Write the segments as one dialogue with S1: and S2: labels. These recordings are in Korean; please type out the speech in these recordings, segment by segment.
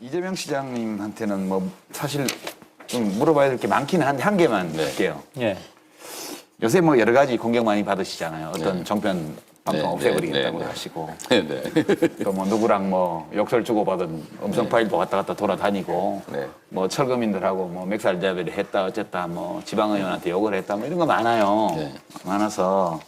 S1: 이재명 시장님한테는 뭐 사실 좀 물어봐야 될 게 많기는 한데 한 개만 할게요.
S2: 예.
S1: 요새 뭐 여러 가지 공격 많이 받으시잖아요. 어떤
S3: 네.
S1: 정편 방송
S3: 네,
S1: 없애버리겠다고
S3: 네, 네.
S1: 하시고
S3: 네.
S1: 또 뭐 누구랑 뭐 욕설 주고받은 음성 파일도 왔다 갔다 돌아다니고
S3: 네.
S1: 뭐 철거민들하고 뭐 맥살잡이를 했다 어쨌다 뭐 지방의원한테 욕을 했다 뭐 이런 거 많아요.
S3: 네.
S1: 많아서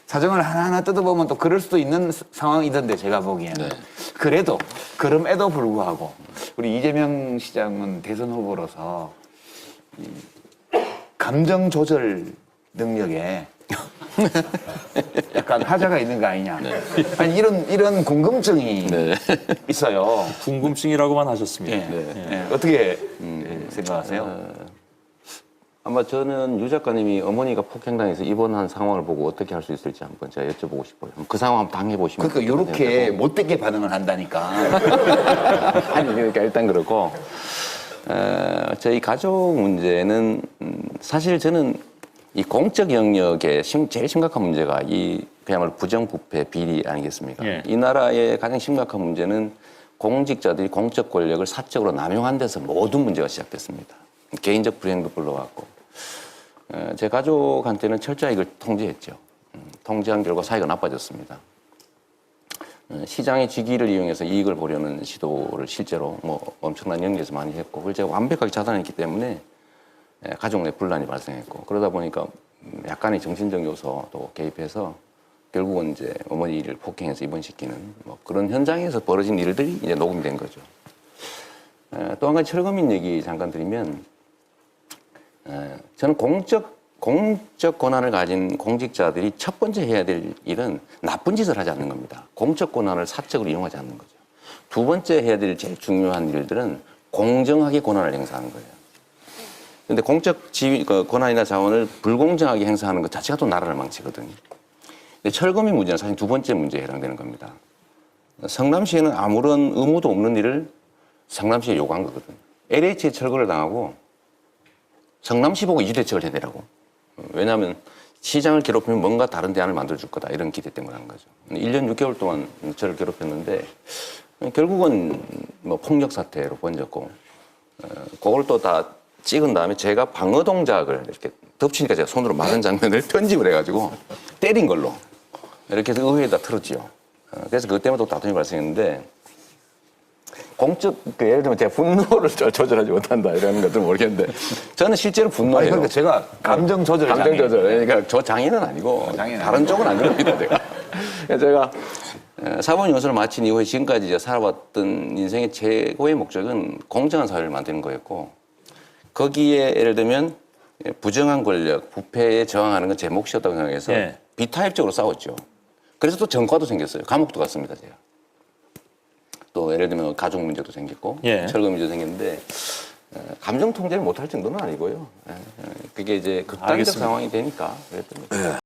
S1: 사정을 하나하나 뜯어보면 또 그럴 수도 있는 상황이던데 제가 보기에는
S3: 네.
S1: 그래도 그럼에도 불구하고 우리 이재명 시장은 대선 후보로서 이 감정 조절 능력에 약간 하자가 있는 거 아니냐. 아니 이런 궁금증이
S3: 네.
S1: 있어요.
S2: 궁금증이라고만 하셨습니다.
S1: 예. 예. 어떻게 생각하세요?
S3: 아마 저는 유 작가님이 어머니가 폭행당해서 입원한 상황을 보고 어떻게 할 수 있을지 한번 제가 여쭤보고 싶어요. 그 상황 한번 당해보시면.
S1: 그러니까 이렇게 못되게 반응을 한다니까.
S3: 아니, 그러니까 일단 그렇고, 저희 가족 문제는, 사실 저는 이 공적 영역에 제일 심각한 문제가 이 그야말로 부정부패 비리 아니겠습니까?
S2: 예.
S3: 이 나라의 가장 심각한 문제는 공직자들이 공적 권력을 사적으로 남용한 데서 모든 문제가 시작됐습니다. 개인적 불행도 불러왔고, 제 가족한테는 철저히 이걸 통제했죠. 통제한 결과 사이가 나빠졌습니다. 시장의 직위를 이용해서 이익을 보려는 시도를 실제로 뭐 엄청난 연계에서 많이 했고, 그걸 제가 완벽하게 차단했기 때문에 가족 내 분란이 발생했고, 그러다 보니까 약간의 정신적 요소도 개입해서 결국은 이제 어머니를 폭행해서 입원시키는 뭐 그런 현장에서 벌어진 일들이 이제 녹음이 된 거죠. 또 한 가지 철거민 얘기 잠깐 드리면, 저는 공적 권한을 가진 공직자들이 첫 번째 해야 될 일은 나쁜 짓을 하지 않는 겁니다. 공적 권한을 사적으로 이용하지 않는 거죠. 두 번째 해야 될 제일 중요한 일들은 공정하게 권한을 행사하는 거예요. 근데 공적 권한이나 자원을 불공정하게 행사하는 것 자체가 또 나라를 망치거든요. 근데 철거민 문제는 사실 두 번째 문제에 해당되는 겁니다. 성남시에는 아무런 의무도 없는 일을 성남시에 요구한 거거든요. LH에 철거를 당하고 성남시 보고 이주 대책을 해내라고. 왜냐하면 시장을 괴롭히면 뭔가 다른 대안을 만들어줄 거다 이런 기대 때문에 한 거죠. 1년 6개월 동안 저를 괴롭혔는데 결국은 뭐 폭력 사태로 번졌고, 그걸 또 다 찍은 다음에 제가 방어 동작을 이렇게 덮치니까 제가 손으로 막은 장면을 편집을 해가지고 때린 걸로 이렇게 해서 의회에다 틀었지요. 그래서 그것 때문에 또 다툼이 발생했는데, 예를 들면 제가 분노를 조절하지 못한다 이러는 것들은 모르겠는데, 저는 실제로 분노해요.
S1: 그러니까 제가 감정 조절
S3: 감정 조절. 그러니까 저 장애는 아니고
S1: 장애는
S3: 다른 쪽은 안 그럽니다, 제가. 그래서 제가 사법연수를 마친 이후에 지금까지 이제 살아왔던 인생의 최고의 목적은 공정한 사회를 만드는 거였고, 거기에 예를 들면 부정한 권력, 부패에 저항하는 건 제 몫이었다고 생각해서
S2: 예.
S3: 비타협적으로 싸웠죠. 그래서 또 전과도 생겼어요. 감옥도 갔습니다, 제가. 또 예를 들면 가족 문제도 생겼고,
S2: 예.
S3: 철거 문제도 생겼는데, 감정 통제를 못할 정도는 아니고요. 그게 이제 극단적
S2: 알겠습니다.
S3: 상황이 되니까 그랬던 거죠.